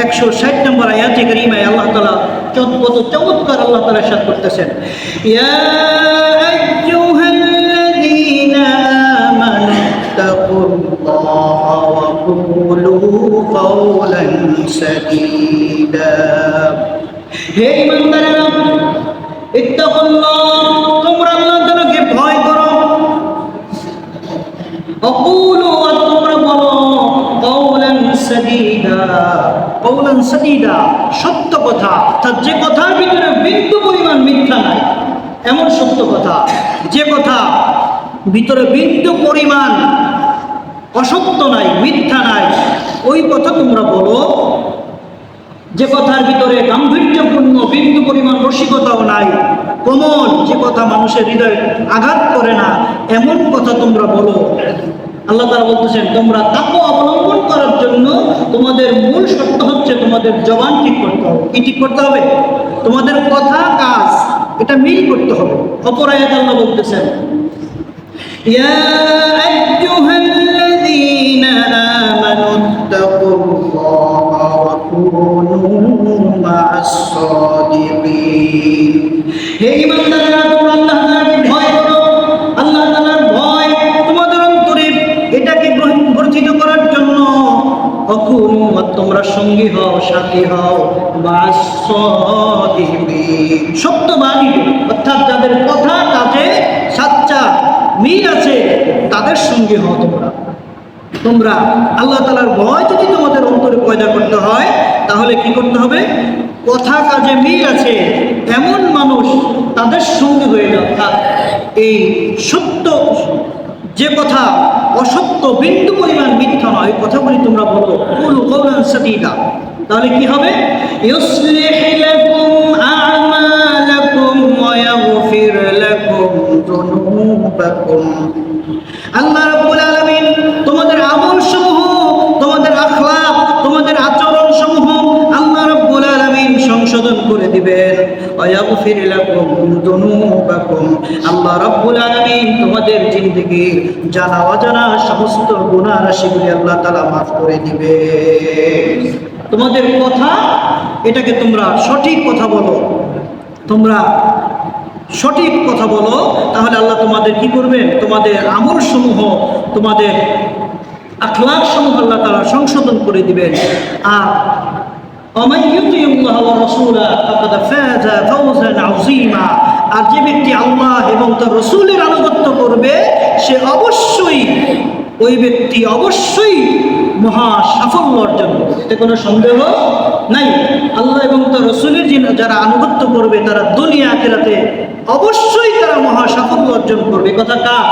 160 নম্বর আয়াতে কারিমায় আল্লাহ তাআলা কত চমৎকার আল্লাহ তাআলা ইরশাদ করতেছেন, ইয়া আইয়ুহাল্লাযীনা আমানু তাকুল্লাহা ওয়া কুলু কাওলান সাদীদা। হে ঈমানদারেরা, ইত্তাকুল্লাহ, তোমরা আল্লাহ তাআলাকে ভয় করো, অকুলু, আর তোমরা বলো কাওলান সাদীদা, কাওলান সাদীদা, সত্য কথা, অর্থাৎ যে কথার ভিতরে বিন্দু পরিমাণ মিথ্যা নাই, এমন সত্য কথা, যে কথা ভিতরে বিন্দু পরিমাণ অসত্য নাই, মিথ্যা নাই, ওই কথা তোমরা বলো। যে কথার ভিতরে গাম্ভীর্যপূর্ণ বিন্দু পরিমাণ রসিকতাও নাই, কোমল, যে কথা মানুষের হৃদয়ে আঘাত করে না, এমন কথা তোমরা বলো। আল্লাহ তাআলা বলতেছেন, তোমরা তাকওয়া অবলম্বন করার জন্য তোমাদের মূল শর্ত হচ্ছে তোমাদের জবান ঠিক করতে হবে। কি ঠিক করতে হবে? তোমাদের কথা কাজ এটা মিল করতে হবে। অপর আয়াতে আল্লাহ বলতেছেন, ইয়া আইয়ুহাল্লাযীনা আমানু তাকুল্লাহা ওয়া কুনু মা'আস সাদিকিন। হে ঈমানদাররা, তোমরা আল্লাহ তাআলাকে ভয় করো। আল্লাহ তাআলার ভয় তোমাদের অন্তরে এটাকে বর্ধিত করার জন্য অকুনু, তোমরা সঙ্গী হও, সাথী হও, মা'আস সাদিকিন, সত্যবাদী, অর্থাৎ যাদের কথা কাজে সাচ্চা মিল আছে, তাদের সঙ্গে হও। তোমরা আল্লাহ তাআলার ভয় যদি তোমাদের অন্তরে পয়দা করতে হয়, তাহলে কি করতে হবে? কথা কাজে মিল আছে এমন মানুষ, তাদের সঙ্গে হয়ে যাও। এই সত্য যে কথা, অসত্য বিন্দু পরিমাণ মিথ্যা নয়, কথাগুলি তোমরা বলো। কুলু কাওলান সাদীদা, তাহলে কি হবে? ইউসলিহ লাকুম আ'মালাকুম ওয়া ইয়াগফির লাকুম যুনুবাকুম। আল্লাহ রাব্বুল আলামিন তোমাদের আমলসমূহ, তোমাদের আখলাক, তোমাদের আচরণসমূহ আল্লাহ রাব্বুল আলামিন সংশোধন করে দিবেন। ওয়া ইয়াগফির লাকুম যুনুবাকুম, আল্লাহ রাব্বুল আলামিন তোমাদের জিন্দেগীর জানা অজানা সমস্ত গুনাহ রাশিগুলি আল্লাহ তাআলা মাফ করে দিবেন। তোমাদের কথা, এটাকে তোমরা সঠিক কথা বলো, তোমরা সঠিক কথা বলো, তাহলে আল্লাহ তোমাদের কি করবেন? তোমাদের আমল সমূহ, তোমাদের আখলাক সমূহ আল্লাহ তাআলা সংশোধন করে দিবেন। আর ওয়ামান ইউতিউল্লাহ ওয়া রাসূলা ফাকাদ ফাযা ফাওজান আযীমা, আর যে ব্যক্তি আল্লাহ এবং তার রাসূলের আনুগত্য করবে, সে অবশ্যই, ওই ব্যক্তি অবশ্যই মহা সাফল্য অর্জন করবে, এতে কোনো সন্দেহ নাই। আল্লাহ এবং তার রাসূলের যারা আনুগত্য করবে, তারা দুনিয়া আখিরাতে অবশ্যই তারা মহা সাফল্য অর্জন করবে। কথা কার?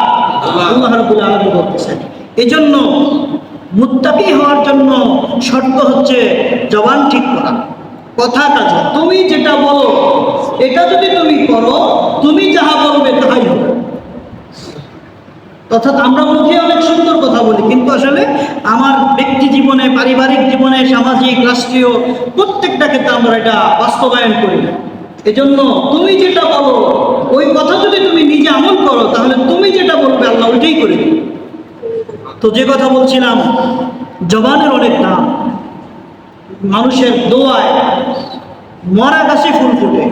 আল্লাহ রাব্বুল আলামিন বলতেছেন। এজন্য মুত্তাকি হওয়ার জন্য শর্ত হচ্ছে জবান ঠিক করা, কথা কাজে। তুমি যেটা বলো, এটা যদি তুমি করো, তুমি যাহা বলবে তাহাই হবে। অর্থাৎ আমরা মুখে অনেক সুন্দর কথা বলি, কিন্তু আসলে আমার ব্যক্তি জীবনে, পারিবারিক জীবনে, সামাজিক, রাষ্ট্রীয় প্রত্যেকটা ক্ষেত্রে আমরা এটা বাস্তবায়ন করি। এজন্য তুমি যেটা বলো, ওই কথা যদি তুমি নিজে আমল করো, তাহলে তুমি যেটা বলবে আল্লাহ ওইটাই করে দিবে। তো যে কথা বলছিলাম, জবানের অনেক দাম। মানুষের দোয়ায় মরা গাছে ফুল ফুটে।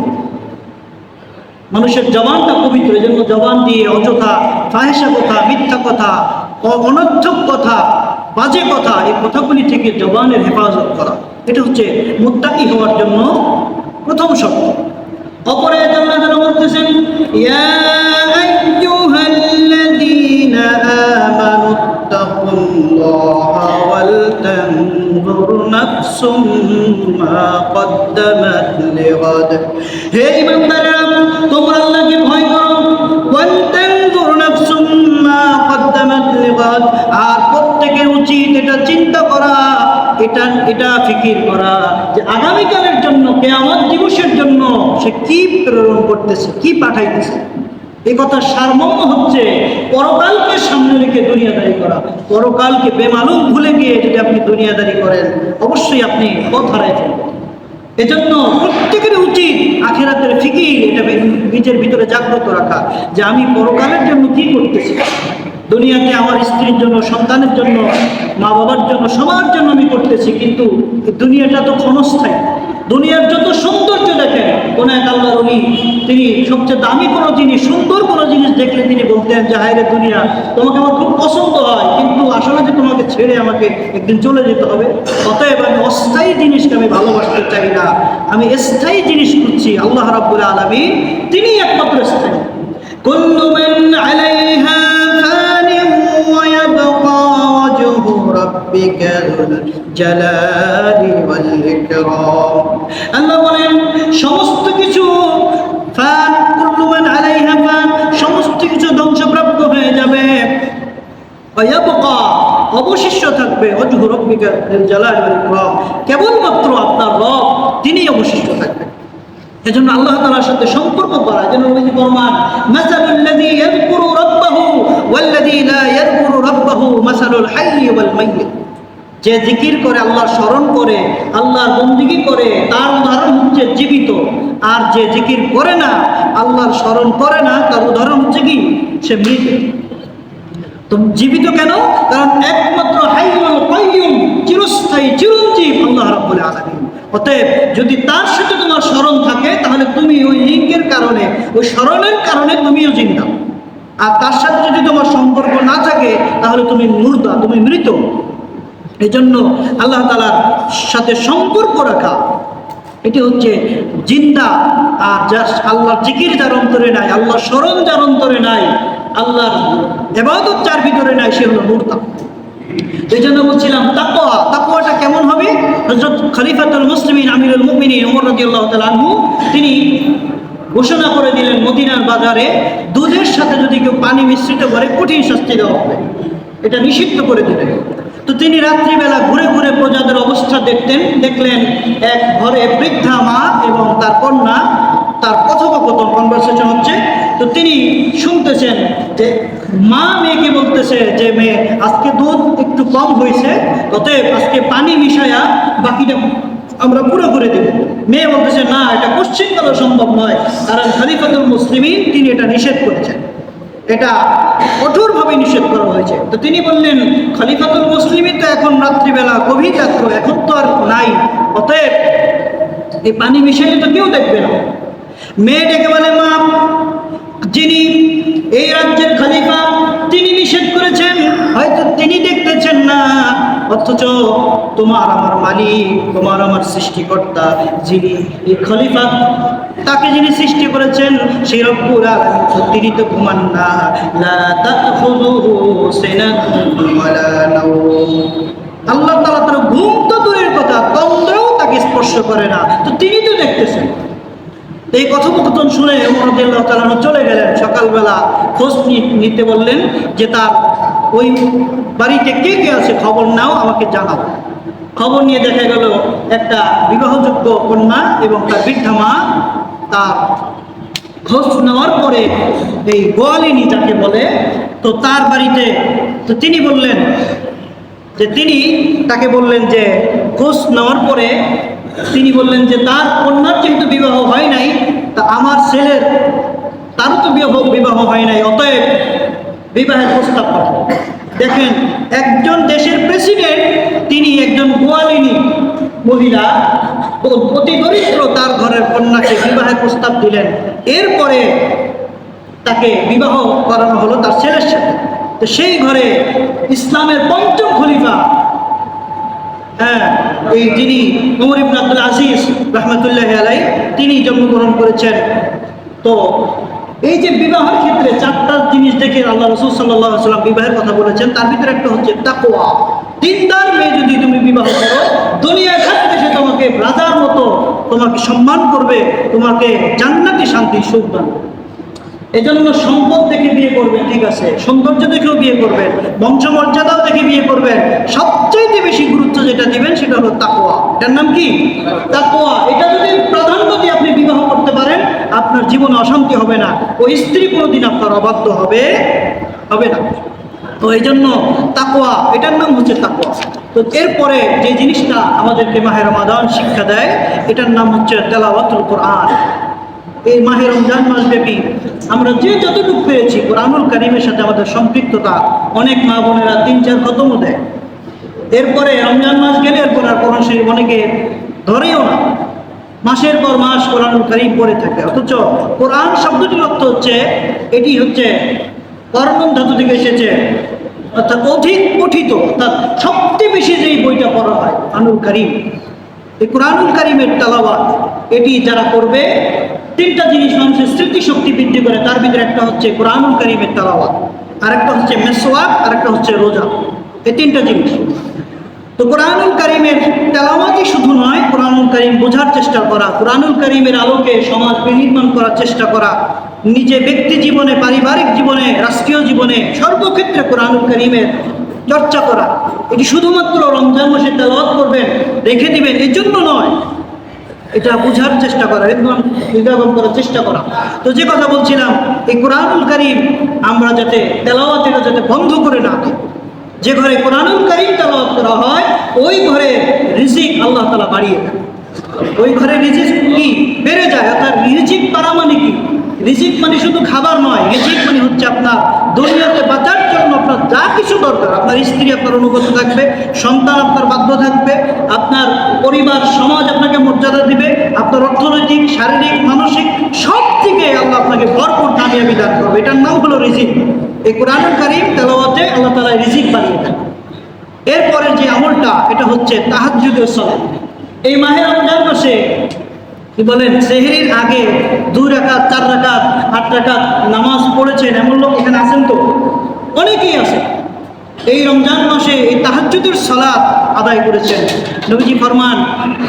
মানুষের জবানটা পবিত্র, এই জন্য জবান দিয়ে অযথা ফাহিশা কথা, মিথ্যা কথা, অনর্থক কথা, বাজে কথা, এই কথাগুলি থেকে জবানের হেফাজত করা, এটা হচ্ছে মুত্তাকি হওয়ার জন্য প্রথম শর্ত। অপরে আল্লাহ তাআলা বলতেছেন, ইয়া আইয়ুহাল্লাযীনা আমানু তাকুল্লাহা ওয়াল তানজুর নাফসুম মা কদ্দামাত লিগাদ। হে ঈমানদাররা, তোমরা আল্লাহকে ভয় করো। ওয়াল তানজুর নাফসুম মা কদ্দামাত লিগাদ, আর প্রত্যেকের উচিত এটা চিন্তা করা, এটা ফিকির করা যে আগামীকালের জন্য, কিয়ামত দিবসের জন্য সে কি প্রেরণ করতেছে, কি পাঠাইতেছে। এই কথার সারমর্ম হচ্ছে পরকালকে সামনে রেখে দুনিয়াদারি করা। পরকালকে বেমালুম ভুলে গিয়ে যদি আপনি দুনিয়াদারি করেন, অবশ্যই আপনি পথ হারাই ফেলবেন। এজন্য প্রত্যেকের উচিত আখিরাতের ফিকির, এটা নিজের ভিতরে জাগ্রত রাখা যে আমি পরকালের জন্য কি করতেছি। দুনিয়াতে আমার স্ত্রীর জন্য, সন্তানের জন্য, মা বাবার জন্য, সবার জন্য আমি করতেছি, কিন্তু দুনিয়াটা তো ক্ষণস্থায়ী। দুনিয়ার যত সৌন্দর্য দেখেন, কোন এক আল্লাহর ওলি তিনি সবচেয়ে দামি কোনো জিনিস, সুন্দর কোনো জিনিস দেখলে তিনি বলতেন যে হায় রে দুনিয়া, তোমাকে আমার খুব পছন্দ হয়, কিন্তু আসলে যে তোমাকে ছেড়ে আমাকে একদিন চলে যেতে হবে। অতএব আমি অস্থায়ী জিনিসকে আমি ভালোবাসতে চাই না, আমি স্থায়ী জিনিস খুঁজছি। আল্লাহ রাব্বুল আলামিন তিনি একমাত্র স্থায়ী। কুল্লু মান আলাইহা ফানিন ওয়া ইয়াবকা ওয়াজহু রাব্বিকাল জালালি ওয়াল ইকরাম। আল্লাহ বলেন সমস্ত কিছু ফান, কুল্লু মান আলাইহা ফান, সমস্ত কিছু ধ্বংসপ্রাপ্ত হয়ে যাবে। ওয়া ইয়াবকা, অবশিষ্ট থাকবে ওয়াজহু রাব্বিকাল জালালি ওয়াল ইকরাম, কেবলমাত্র আপনার রব তিনি অবশিষ্ট থাকবেন। এজন্য আল্লাহ তাআলার সাথে সম্পর্ক করা, যেন নবীজি ফরমান মাসালুল্লাযী ইয়াযকুরু রাব্বাহু ওয়াল্লাযী লা ইয়াযকুরু রাব্বাহু মাসালুল হাইয়্যি ওয়াল মাইয়্যিত। যে জিকির করে, আল্লাহর স্মরণ করে, আল্লাহর বন্দেগী করে, তার উদাহরণ হচ্ছে জীবিত। আর যে জিকির করে না, আল্লাহর স্মরণ করে না, তার উদাহরণ হচ্ছে কি? সে মৃত। তো জীবিত কেন? কারণ একমাত্র হাইয়ুল কাইয়্যুম, চিরস্থায়ী চিরঞ্জীব আল্লাহ রাব্বুল আলামিন। অতএব যদি তার সাথে তোমার স্মরণ থাকে, তাহলে তুমি ওই লিঙ্কের কারণে, ওই স্মরণের কারণে তুমিও জিন্দা। আর তার সাথে যদি তোমার সম্পর্ক না থাকে, তাহলে তুমি মুর্দা, তুমি মৃত। এই জন্য আল্লাহ তাআলার সাথে সম্পর্ক রাখা, এটি হচ্ছে জিন্দা। আর যার আল্লাহর জিকির যার অন্তরে নাই, আল্লাহর স্মরণ যার অন্তরে নাই, আল্লাহর ইবাদত যার ভিতরে নাই, সে হলো মুর্দা। এই জন্য বলছিলাম তাকওয়া, তাকওয়াটা কেমন হবে? হযরত খলিফাতুল মুসলিমিন আমিরুল মুমিনিন ওমর রাদিয়াল্লাহু তাআলা আনহু তিনি ঘোষণা করে দিলেন, মদিনার বাজারে দুধের সাথে যদি কেউ পানি মিশ্রিত করে কঠিন শাস্তি দেওয়া হবে, এটা নিষিদ্ধ করে দিলেন। তো তিনি রাত্রিবেলা ঘুরে ঘুরে প্রজাদের অবস্থা দেখতেন। দেখলেন এক ঘরে বৃদ্ধা মা এবং তার কন্যা, তার কথোপকথন, কনভারসেশন হচ্ছে। তো তিনি শুনতেছেন যে মা মেয়েকে বলতেছে যে মেয়ে, আজকে দুধ একটু কম হয়েছে, অতএব আজকে পানি মিশায়া বাকিটা আমরা পুরো করে দেব। মেয়ে বলতেছে না, এটা কোশ্চিনকালও সম্ভব নয়, কারণ খলিফাতুল মুসলিমিন তিনি এটা নিষেধ করেছেন, এটা কঠোরভাবে নিষেধ করা হয়েছে। তো তিনি বললেন খলিফাতুল মুসলিমিন তো এখন রাত্রিবেলা গভীর রাত্র, এখন তো আর নাই, অতএব এই পানি মিশাইলে তো কেউ দেখবে না। মেয়ে ডেকে বলে, মা, যিনি এই রাজ্যের খলিফা তিনি নিষেধ করেছেন, হয়তো তিনি দেখতেছেন না, অথচ তোমার আমার মালিক, তোমার আমার সৃষ্টিকর্তা, যিনি এই খলিফা, তাকে যিনি সৃষ্টি করেছেন, সেই রব্বুল আলামিন তিনি তো ঘুমান না। লা তাখুযুহু সিনাতুন ওয়ালা নাওম। আল্লাহ তাআলা তার ঘুম তো দূরের কথা, তন্দ্রাও তাকে স্পর্শ করে না, তো তিনি তো দেখতেছেন। এই কথোপকথন শুনে ওমর রাদিয়াল্লাহু তাআলা চলে গেলেন। সকালবেলা খোঁজ নিতে বললেন যে তার ওই বাড়িতে কে কে আছে, খবর নাও, আমাকে জানাও। খবর নিয়ে দেখা গেল একটা বিবাহযোগ্য কন্যা এবং তার বৃদ্ধা মা। তার খোঁজ নেওয়ার পরে এই গোয়ালিনী যাকে বলে, তো তার বাড়িতে, তো তিনি বললেন যে, তিনি তাকে বললেন যে খোঁজ নেওয়ার পরে তিনি বললেন যে তার কন্যার যেহেতু বিবাহ হয় নাই, তা আমার ছেলের, তারও তো বিবাহ হয় নাই, অতএব বিবাহের প্রস্তাব পাঠাবো। দেখেন, একজন দেশের প্রেসিডেন্ট তিনি একজন গোয়ালিনী মহিলা, অতি দরিদ্র, তার ঘরের কন্যাকে বিবাহের প্রস্তাব দিলেন। এরপরে তাকে বিবাহ করানো হলো তার ছেলের সাথে। তো সেই ঘরে ইসলামের পঞ্চম খলিফা, এই যিনি ওমর ইবনে আব্দুল আজিজ রাহমাতুল্লাহি আলাইহি, তিনি জন্মগ্রহণ করেছেন। তো এই যে বিবাহের ক্ষেত্রে চারটা জিনিস দেখে আল্লাহ রাসূল সাল্লাল্লাহু আলাইহি ওয়াসাল্লাম বিবাহের কথা বলেছেন, তার ভিতরে একটা হচ্ছে তাকওয়া। দিনদার মেয়ে যদি তুমি বিবাহ করো, দুনিয়ায় থাকতে সে তোমাকে রাজার মতো তোমাকে সম্মান করবে, তোমাকে জান্নাতি শান্তি সুখ দান করবে। এজন্য সম্পদ দেখে বিয়ে করবেন, ঠিক আছে, সৌন্দর্য দেখেও বিয়ে করবেন, বংশমর্যাদাও দেখে বিয়ে করবেন, সবচাইতে বেশি গুরুত্ব যেটা দিবেন সেটা হলো তাকওয়া। এটার নাম কি? তাকওয়া। এটা যদি প্রাধান্য দিয়ে আপনি বিবাহ করতে পারেন, আপনার জীবনে অশান্তি হবে না, ওই স্ত্রী কোনোদিন আপনার অবাধ্য হবে না। তো এই জন্য তাকওয়া, এটার নাম হচ্ছে তাকওয়া। তো এরপরে যে জিনিসটা আমাদেরকে মাহে রমাদান শিক্ষা দেয়, এটার নাম হচ্ছে তেলাওয়াতুল কোরআন। এই মাহে রমজান মাস ব্যাপী আমরা যে যতটুকু পেয়েছি কোরআনুল কারীমের সাথে আমাদের সম্পৃক্ততা, অনেক মা বোনেরা 3-4 খতমও দেয়। এরপরে রমজান মাস গেলে এরপর আর কোরআন শরীফ অনেকে ধরেও না, মাসের পর মাস কোরআনুল কারীম পড়ে থাকে। অথচ কোরআন শব্দটির অর্থ হচ্ছে, এটি হচ্ছে কর্মণ ধাতু থেকে এসেছে, অর্থাৎ অধিক পঠিত, অর্থাৎ সবচেয়ে বেশি যেই বইটা পড়া হয় কোরআনুল কারীম। এই কোরআনুল কারীমের তেলাওয়াত এটি যারা করবে, 3টা জিনিস মানুষের স্মৃতিশক্তি বৃদ্ধি করে। তার ভিতরে একটা হচ্ছে কোরআনুল কারীমের তেলাওয়াত, আরেকটা হচ্ছে মেসওয়াক, আরেকটা হচ্ছে রোজা। এই 3টা জিনিস। তো কোরআনুল কারীমের তেলাওয়াতই শুধু নয়, কোরআনুল কারীম বোঝার চেষ্টা করা, কোরআনুল কারীমের আলোকে সমাজ বিনির্মাণ করার চেষ্টা করা, নিজে ব্যক্তি জীবনে, পারিবারিক জীবনে, রাষ্ট্রীয় জীবনে, সর্বক্ষেত্রে কোরআনুল কারীমের চর্চা করা। এটি শুধুমাত্র রমজান মাসে তেলাওয়াত করবেন, রেখে দিবেন এই জন্য নয়, এটা বোঝার চেষ্টা করা, একদম হৃদয়ঙ্গম করার চেষ্টা করা। তো যে কথা বলছিলাম, এই কোরআনুল কারীম আমরা যাতে তেলাওয়াত এটা যাতে বন্ধ করে না দিই। যে ঘরে কোরআনুল কারীম তেলাওয়াত করা হয় ওই ঘরে রিজিক আল্লাহ তাআলা বাড়িয়ে দেন, ওই ঘরে রিজিক কি বেড়ে যায়। অর্থাৎ রিজিক পারা মানে কি? রিজিক মানে শুধু খাবার নয়, রিজিক মানে হচ্ছে আপনার দুনিয়াতে বাঁচার জন্য আপনার যা কিছু দরকার, আপনার স্ত্রী আপনার অনুগত থাকবে, সন্তান আপনার বাধ্য থাকবে, আপনার পরিবার সমাজ আপনাকে মর্যাদা দিবে, আপনার অর্থনৈতিক, শারীরিক, মানসিক সব দিকে আল্লাহ আপনাকে ভরপুর কামিয়াবি দান করবে। এটার নাম হলো রিজিক। এই কোরআনুল কারীম তেলাওয়াতে আল্লাহ তাআলা রিজিক বাড়িয়ে দেন। এরপরের যে আমলটা, এটা হচ্ছে তাহাজ্জুদের সালাত। এই মাহে রমজান মাসে কি বলেন, সেহরির আগে 2 রাকাত, 4 রাকাত, 8 রাকাত নামাজ পড়েছেন এমন লোক এখানে আছেন? তো অনেকেই আছে। এই রমজান মাসে এই তাহাজ্জুদের সালাত আদায় করেছেন। নবীজি ফরমান,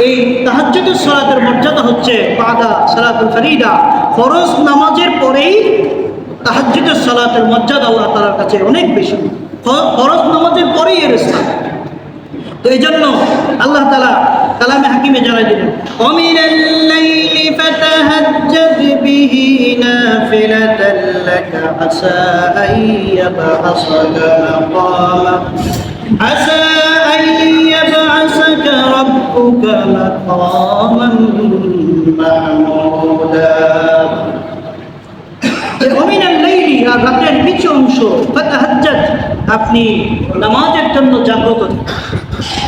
এই তাহাজ্জুদের সালাতের মর্যাদা হচ্ছে বাদা সালাতুল ফরিদা, ফরজ নামাজের পরেই তাহাজ্জুদের সালাতের মর্যাদা আল্লাহ তাআলার কাছে অনেক বেশি। ফরজ নামাজের পরেই এর স্থান। তো এই জন্য আল্লাহ তাআলা কালামে হাকিমে জানাই দিলেন, ওমিনাল লাইলি ফাতাহাজ্জাদ বিহি নাফিলাতান লাকা আসা আইয়াবআসাকা মাকামা আসা আইয়াবআসাকা রাব্বুকা মাকামান মাহমুদা। ওমিনাল লাইলি, আর রাতের কিছু অংশ, ফাতাহাজ্জাদ আপনি নামাজের জন্য জাগ্রত থাকুন।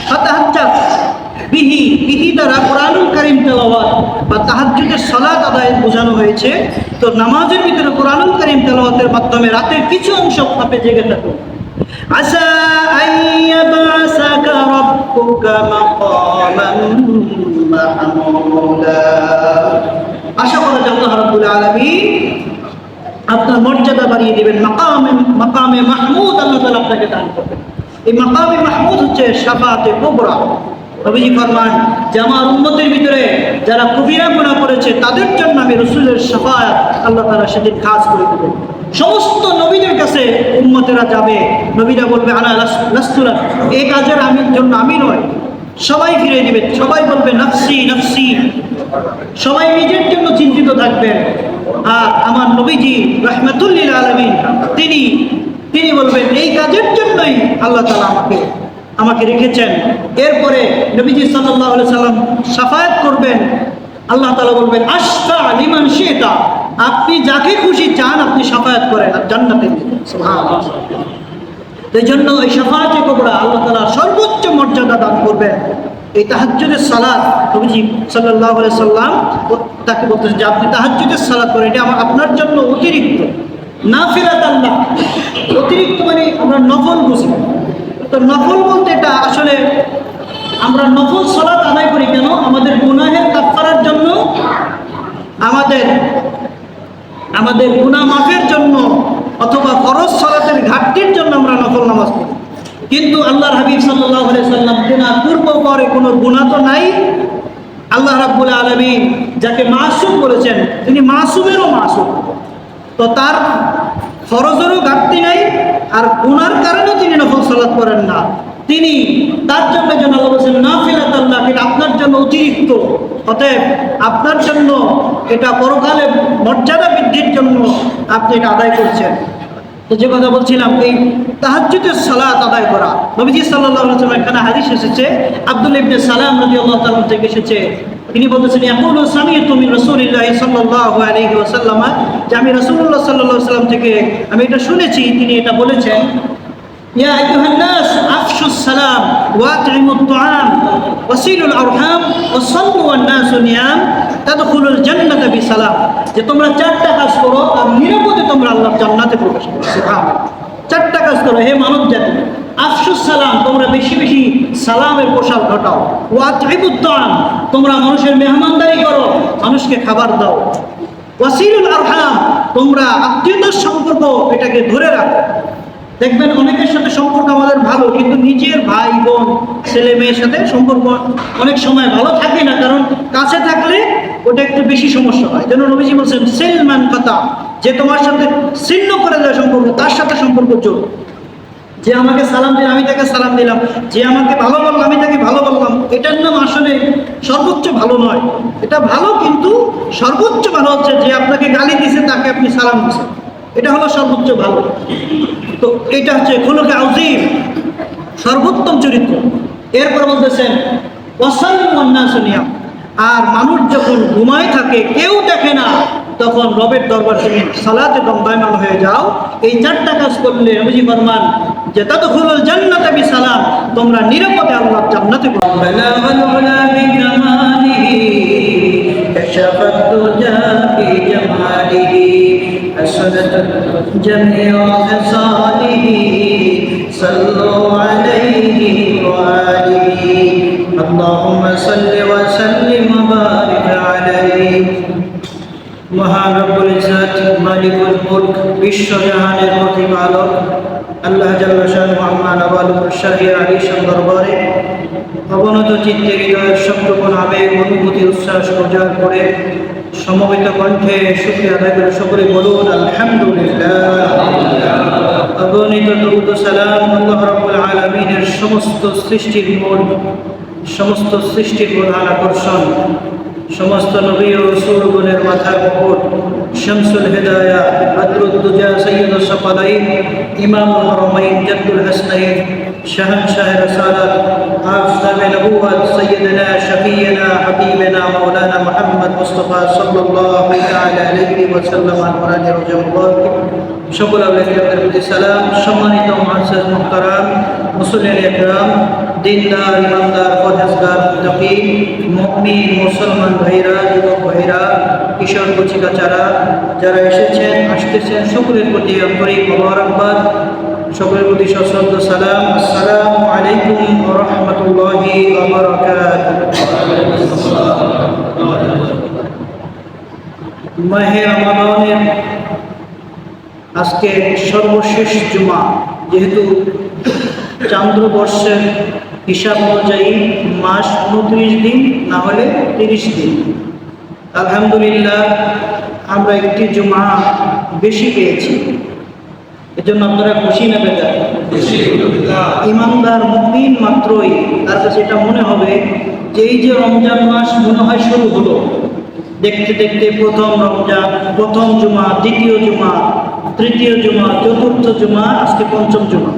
ফাতাহাজ্জাদ বিহি, বিহি দ্বারা কোরআনুল কারীম তেলাওয়াত বা তাহাজ্জুদের সালাত আদায় বোঝানো হয়েছে। তো নামাজের ভিতরে কোরআনুল কারীম তেলাওয়াতের মাধ্যমে রাতের কিছু অংশ আপনি জেগে থাকুন। আসা আইয়াবআসাকা রাব্বুকা মাকামান মাহমুদা, আশা করা যায় আল্লাহ রাব্বুল আলামিন আপনার মর্যাদা বাড়িয়ে দিবেন। মাকামে মাহমুদ আল্লাহ তাআলা আপনাকে দান করবেন। এই মাকামে মাহমুদ হচ্ছে শাফাআতে কুবরা। নবীজি ফরমান যে আমার উম্মতের ভিতরে যারা কবিরা গুনাহ করেছে তাদের জন্য আমি রাসূলের শাফাআত আল্লাহ তাআলা সেদিন খাস করে দেবেন। সমস্ত নবীদের কাছে উম্মতেরা যাবে, নবীরা বলবে আনা লাস্তু লাক, এই কাজের জন্য আমি নয়। সবাই ফিরে দিবে, সবাই বলবে নাফসি নাফসি, সবাই নিজের জন্য চিন্তিত থাকবেন। আর আমার নবীজি রাহমাতুল লিল আলামিন তিনি বলবেন এই কাজের জন্যই আল্লাহ তাআলা আমাকে রেখেছেন। এরপরে নবীজি সাল্লাল্লাহু আলাইহি সাল্লাম শাফায়াত করবেন। আল্লাহ তাআলা বলবেন আশফা লিমান শিতা, আপনি যাকে খুশি চান আপনি শাফায়াত করেন আর জান্নাতে দিবেন। সুবহানাল্লাহ। এই জন্য এই শাফাআতে কুবরা আল্লাহ তাআলা সর্বোচ্চ মর্যাদা দান করবেন। এই তাহাজ্জুদের সালাত নবীজি সাল্লাল্লাহু আলাইহি সাল্লাম তাকে বলতেছেন যে আপনি তাহাজ্জুদের সালাত করেন, এটা আপনার জন্য অতিরিক্ত নাফিলাতান লাক। অতিরিক্ত মানে আমরা নফল বুঝি। তো নফল বলতে এটা আসলে আমরা নফল সালাত আদায় করি কেন? আমাদের গুনাহের কাফফারার জন্য, আমাদের গুনাহ মাফের জন্য, অথবা ফরজ সালাতের ঘাটতির জন্য আমরা নফল নামাজ পড়ি। কিন্তু আল্লাহর হাবিব সাল্লাল্লাহু আলাইহি সাল্লাম গুনাহ পূর্ব পরে কোনো গুনাহ তো নাই। আল্লাহ রাব্বুল আলামিন যাকে মাসুম বলেছেন তিনি মাসুমেরও মাসুম। তো তার ফরজেরও ঘাটতি নাই, আর গুনার কারণে তিনি নফল সালাত করেন না। তিনি তার জন্য যেন আল্লাহ বলেছেন নাফিলাতান লাক, এটা আপনার জন্য অতিরিক্ত। অতএব আপনার জন্য এটা পরকালে মর্যাদা বৃদ্ধির জন্য আপনি এটা আদায় করছেন। তো যে কথা বলছিলাম, এই তাহাজ্জুদের সালাত আদায় করা, নবীজি সাল্লাল্লাহু আলাইহি ওয়াসাল্লাম এখানে হাদিস এসেছে, আব্দুল্লাহ ইবনে সালাম রাদিয়াল্লাহু তাআলা থেকে এসেছে, তিনি বলতেছেন ইয়াকুলু সামি'তু মিন রাসূলিল্লাহি সাল্লাল্লাহু আলাইহি ওয়াসাল্লাম, যে আমি রাসূলুল্লাহ সাল্লাল্লাহু আলাইহি ওয়াসাল্লাম থেকে আমি এটা শুনেছি, তিনি এটা বলেছেন, ইয়া আইয়ুহান নাস আফশুস সালাম ওয়া আত'ইমুত তুআম ওয়াসিলুল আরহাম ওয়া সাল্লু ওয়ান নাসু নিয়াম তাদখুলুল জান্নাতা বিসালাম, যে তোমরা চারটা কাজ করো আর নিরাপদে তোমরা আল্লাহর জান্নাতে প্রবেশ করো। সুবহানাল্লাহ, চারটা কাজ করো হে মানব জাতি। আফশুস সালাম, তোমরা বেশি বেশি সালামের প্রসার ঘটাও। ওয়া আত'ইমুত তুআম, তোমরা মানুষের মেহমানদারি করো, মানুষকে খাবার দাও। ওয়াসিলুল আরহাম, তোমরা আত্মীয়তার সম্পর্ক এটাকে ধরে রাখো। দেখবেন অনেকের সাথে সম্পর্ক আমাদের ভালো, কিন্তু নিজের ভাই বোন ছেলে মেয়ের সাথে সম্পর্ক অনেক সময় ভালো থাকে না, কারণ কাছে থাকলে ওটা একটু বেশি সমস্যা হয়। যেন নবীজি বলছেন সিলমান কাতা, যে তোমার সাথে ছিন্ন করে দেয় সম্পর্ক, তার সাথে সম্পর্ক জোর। যে আমাকে সালাম দিল আমি তাকে সালাম দিলাম, যে আমাকে ভালো বললাম আমি তাকে ভালো বললাম, এটার নাম আসলে সর্বোচ্চ ভালো নয়। এটা ভালো, কিন্তু সর্বোচ্চ ভালো হচ্ছে যে আপনাকে গালি দিছে তাকে আপনি সালাম দিচ্ছেন, এটা হলো সর্বোচ্চ ভালো। তো এটা হচ্ছে খুলুকে আযীম, সর্বোত্তম চরিত্র। এরপর বলতেছেন ওয়াসাল্লু ওয়ান নাসু নিয়াম, আর মানুষ যখন ঘুমায় থাকে কেউ দেখে না, তখন রবের দরবার তুমি সালাতে দণ্ডায়মান হয়ে যাও। এই চারটা কাজ করলে নবীজি ফরমান যে তাদখুলুল জান্নাতা বিসালাম, তোমরা নিরাপদে আল্লাহর জান্নাতে جميع خصاله صلوا عليه وآله اللهم صل وسلم وبارك عليه। মহান রব্বুল ইজ্জত মালিকুল মুলক বিশ্ব জাহানের প্রতিপালক আল্লাহ জাল্লা শানুহু আম্মা নাওয়ালুল শাহী আলিশান দরবারে অবনত চিত্তে হৃদয়ের সবটুকুন আবেগ অনুভূতি উচ্ছ্বাস প্রচার করে সমবেত কণ্ঠে শুকরিয়া আদায় করে সকলে বলুন আলহামদুলিল্লাহ। অগণিত দরুদ সালাম আল্লাহ রাব্বুল আলামিনের সমস্ত সৃষ্টির মূল, সমস্ত সৃষ্টির প্রধান আকর্ষণ, সমস্ত নবী ও রাসূলগণের মাথার মুকুট, শামসুল হিদায়াহ বদরুদ দুজা সৈয়দুস সাকালাইন ইমামুল হারামাইন জাদ্দুল হাসনাইন শাহনশাহ রাসালাত আফতাবে নবুওয়াত সাইয়্যিদনা শফিয়না হাবিবনা মাওলানা মুহাম্মদ মুস্তাফা সাল্লাল্লাহু আলাইহি ওয়াসাল্লাম আল-মুরাদি রাহমাতুল্লাহ। সকল আউলিয়াদের প্রতি সালাম। সম্মানিত মুআজ্জাজ মুহতারাম মুসল্লিয়ান ইকরাম, দিনদার ইমানদার পরহেজগার মুত্তাকি মুমিন মুসলমান ভাইরা, যুবক ভাইরা, কিশোর কচিকাচারা যারা এসেছেন আসতেছেন, সকলের প্রতি আন্তরিক মোবারকবাদ, সকলের প্রতি সশ্রদ্ধ সালাম। আসসালামু আলাইকুম ওয়া রাহমাতুল্লাহি ওয়া বারাকাতুহু। মাহে রমাদানের আজকে সর্বশেষ জুমা, যেহেতু চান্দ্রবর্ষের হিসাব অনুযায়ী মাস 29 দিন, না হলে 30 দিন। আলহামদুলিল্লাহ আমরা একটি জুমা বেশি পেয়েছি, এজন্য আপনারা খুশি না বেজার? ইমানদার মুমিন মাত্রই তার কাছে এটা মনে হবে যে এই যে রমজান মাস মনে হয় শুরু হলো, দেখতে দেখতে প্রথম রমজান, প্রথম জুমা, দ্বিতীয় জুমা, তৃতীয় জুমা, চতুর্থ জুমা, আজকে পঞ্চম জুমা,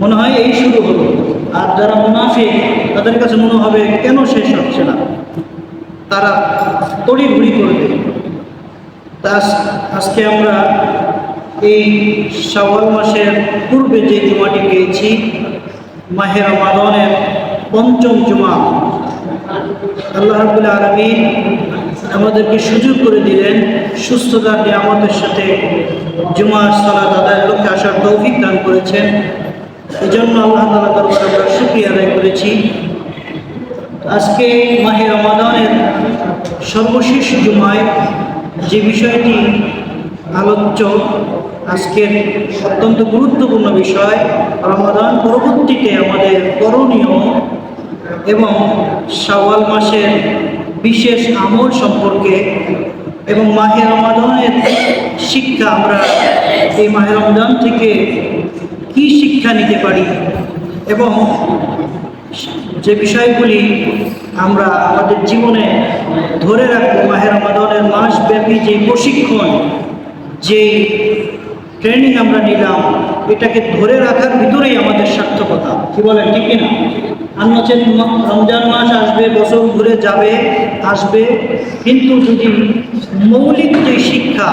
মনে হয় এই শুরু হলো। আর যারা মুনাফিক তাদের কাছে মনে হবে কেন শেষ হচ্ছে না, তারা তড়িঘড়ি করবে। আজকে আমরা এই শাওয়াল মাসের পূর্বে যে জুমাটি পেয়েছি, মাহে রমাদানের পঞ্চম জুমা, আল্লাহ রাব্বুল আলামিন আমাদেরকে সুযোগ করে দিলেন সুস্থতার নিয়ামতের সাথে জুমার সালাত আদায়ের লক্ষ্যে আসার তৌফিক দান করেছেন। এই জন্য আল্লাহ তাআলার দরবারে আমরা শুকরিয়া আদায় করেছি। আজকে মাহে রমাদানের সর্বশেষ জুমায় যে বিষয়টি আলোচ্য, আজকের অত্যন্ত গুরুত্বপূর্ণ বিষয়, রমাদান পরবর্তীতে আমাদের করণীয় এবং শাওয়াল মাসের বিশেষ আমল সম্পর্কে এবং মাহে রমাদানের শিক্ষা, আমরা এই মাহে রমজান থেকে কি শিক্ষা নিতে পারি এবং যে বিষয়গুলি আমরা আমাদের জীবনে ধরে রাখবো। মাহে রমাদানের মাসব্যাপী যে প্রশিক্ষণ, যে ট্রেনিং আমরা নিলাম, এটাকে ধরে রাখার ভিতরেই আমাদের সার্থকতা। কি বলেন, ঠিক কিনা? আর নচেত রমজান মাস আসবে, বছর ঘুরে যাবে, আসবে, কিন্তু যদি মৌলিক যে শিক্ষা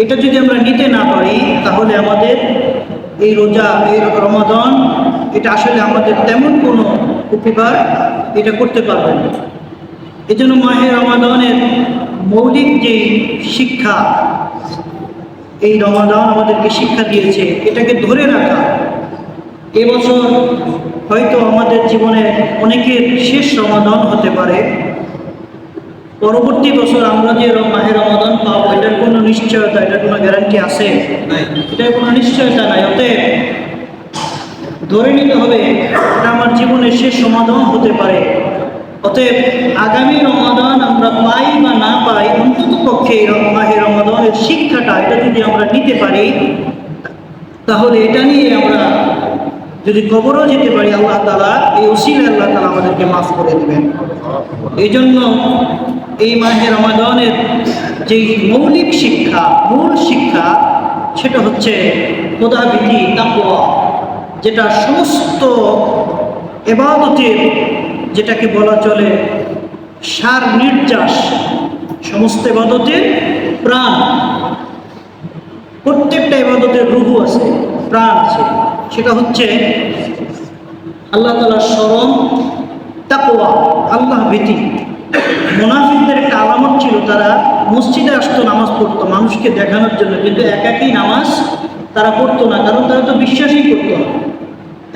এটা যদি আমরা নিতে না পারি, তাহলে আমাদের এই রোজা, এই রমাদান, এটা আসলে আমাদের তেমন কোনো উপকার এটা করতে পারবে না। এই জন্য মাহে রমাদানের মৌলিক যে শিক্ষা এই রমাদান আমাদেরকে শিক্ষা দিয়েছে, এটাকে ধরে রাখা। এবছর হয়তো আমাদের জীবনে অনেকের শেষ রমাদান হতে পারে, পরবর্তী বছর আমরা যে মাহে রমাদান পাবো এটার কোনো নিশ্চয়তা, এটার কোনো গ্যারান্টি আছে নাই, এটার কোনো নিশ্চয়তা নাই। অতএব ধরে নিতে হবে এটা আমার জীবনের শেষ রমাদান হতে পারে। অতএব আগামী রমাদান আমরা পাই বা না পাই, অন্তত পক্ষে মাহে রমাদানের শিক্ষাটা এটা যদি আমরা নিতে পারি, তাহলে এটা নিয়ে আমরা যদি কবরও যেতে পারি, আল্লাহ তাআলা এই উসিলায় আল্লাহ তাআলা আমাদেরকে মাফ করে দেবেন। এই জন্য এই মাহে রমাদানের যেই মৌলিক শিক্ষা, মূল শিক্ষা, সেটা হচ্ছে খোদাভীতি, তাকওয়া, যেটা সমস্ত ইবাদতের, যেটাকে বলা চলে সার নির্যাস, সমস্ত ইবাদতের প্রাণ। প্রত্যেকটা ইবাদতের রূহ আছে, প্রাণ আছে, সেটা হচ্ছে আল্লাহ তাআলার স্মরণ, তাকওয়া, আল্লাহ ভীতি। মুনাফিকদের একটা আলামত ছিল, তারা মসজিদে আসতো, নামাজ পড়তো মানুষকে দেখানোর জন্য, কিন্তু একাকী নামাজ তারা পড়তো না, কারণ তারা তো বিশ্বাসই করতো না।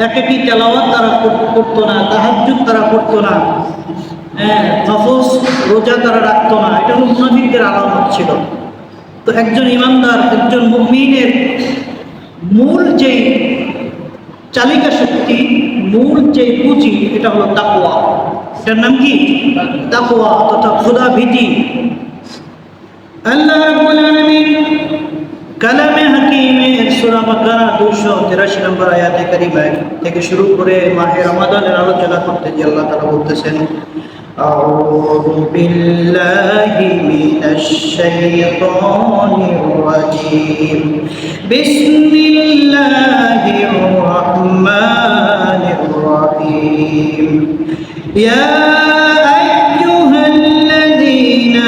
একাকী তেলাওয়াত তারা করতো না, তাহাজ্জুদ তারা করতো না, নফল রোজা তারা রাখতো না। এটা হলো মুনাফিকদের আলামত ছিল। তো একজন ইমানদার, একজন মুমিনের মূল যেই চালিকা শক্তি, মূল যে পুঁজি, এটা হলো তাকওয়া। এটার নাম কি? তাকওয়া তথা খোদা ভীতি। আল্লাহ রাব্বুল আলামিন কালামে হাকিমের সূরা বাকারা 283 নম্বর আয়াতে কারিমা থেকে শুরু করে মাহে রমাদানের আলোচনা করতে গিয়ে আল্লাহ তাআলা বলতেছেন, আউযু বিল্লাহি মিনাশ শাইতানির রাজীম, বিসমিল্লাহির রাহমানির রাহিম, ইয়া আইয়ুহাল্লাযীনা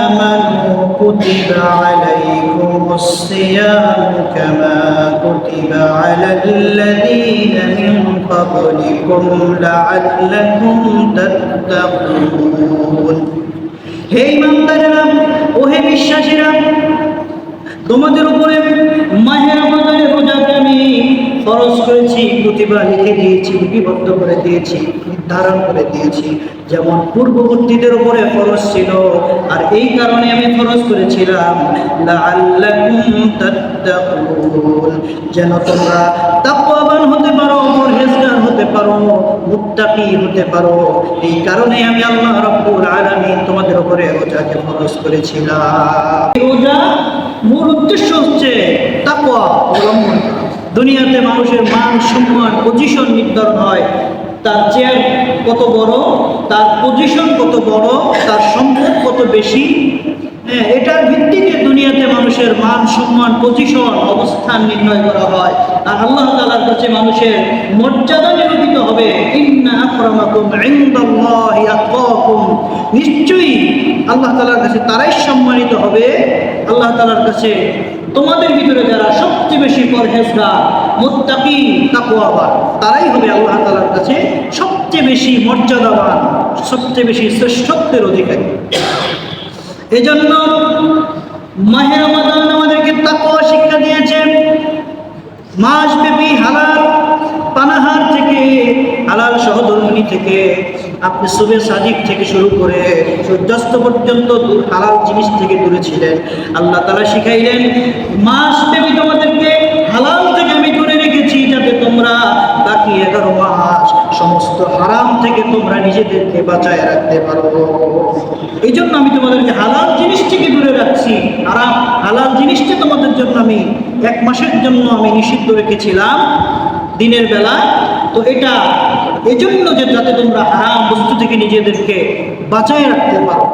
আমানু কুতিবা আলাইকুমুস সিয়ামু কামা কুতিবা আলাল্লাযীনা মিন ক্বাবলিকুম লাআল্লাকুম তাত্তাকুন। হে ঈমানদারেরা, ও হে বিশ্বাসীরা, তোমাদের উপরে মাহে রমাদানের রোজাকে আমি ফরজ করেছি, কুতিবা লিখে দিয়েছি, লিপিবদ্ধ করে দিয়েছি, নির্ধারণ করে দিয়েছি, যেমন পূর্ববর্তীদের উপরে ফরজ ছিল। আর এই কারণে আমি ফরজ করেছিলাম লাআল্লাকুম তাত্তাকুন, যেন তোমরা তাকওয়াবান হতে পারো, পরহেজগার হতে পারো, মুত্তাকি হতে পারো। এই কারণে আমি আল্লাহ রাব্বুল আলামিন তোমাদের উপরে রোজাকে ফরজ করেছিলাম। রোজা মূল উদ্দেশ্য হচ্ছে তাকওয়া অবলম্বন করা। দুনিয়াতে মানুষের মান, সম্মান, পজিশন নির্ধারণ হয়, তার চেয়ার কত বড়, তার পজিশন কত বড়, তার সম্পদ কত বেশি, এটার ভিত্তিতে দুনিয়াতে মানুষের মান, সম্মান, পজিশন, অবস্থান নির্ণয় করা হয়। আর আল্লাহ তাআলার কাছে মানুষের মর্যাদা নিরূপিত হবে, ইন্না আকরামাকুম ইনদাল্লাহি আতকাকুম, নিশ্চয়ই আল্লাহ তাআলার কাছে তারাই সম্মানিত হবে। আল্লাহ তাআলার কাছে তোমাদের ভিতরে যারা সবচেয়ে বেশি পরহেজগার, মুত্তাকি, তাকওয়াবান, তারাই হবে আল্লাহ তাআলার কাছে সবচেয়ে বেশি মর্যাদাবান, সবচেয়ে বেশি শ্রেষ্ঠত্বের অধিকারী। এজন্য মাহে রমাদান আমাদেরকে তাকওয়া শিক্ষা দিয়েছে। মাসব্যাপী হালাল পানাহার থেকে, হালাল সহধর্মিণী থেকে, আপনি সুবে সাদিক থেকে শুরু করে সূর্যাস্ত পর্যন্ত হালাল জিনিস থেকে দূরে ছিলেন। আল্লাহ তাআলা শিখাইলেন, মাসব্যাপী তোমাদেরকে হালাল থেকে আমি দূরে রেখেছি, যাতে তোমরা বাকি 11 মাস সমস্ত হারাম থেকে তোমরা নিজেদেরকে বাঁচায় রাখতে পারো। এই জন্য আমি তোমাদেরকে হালাল জিনিস থেকে দূরে রাখছি। হালাল জিনিসটা তোমাদের জন্য আমি 1 মাসের জন্য আমি নিষিদ্ধ রেখেছিলাম দিনের বেলা। তো এটা এজন্য যে যাতে তোমরা হারাম বস্তু থেকে নিজেদেরকে বাঁচায় রাখতে পারো।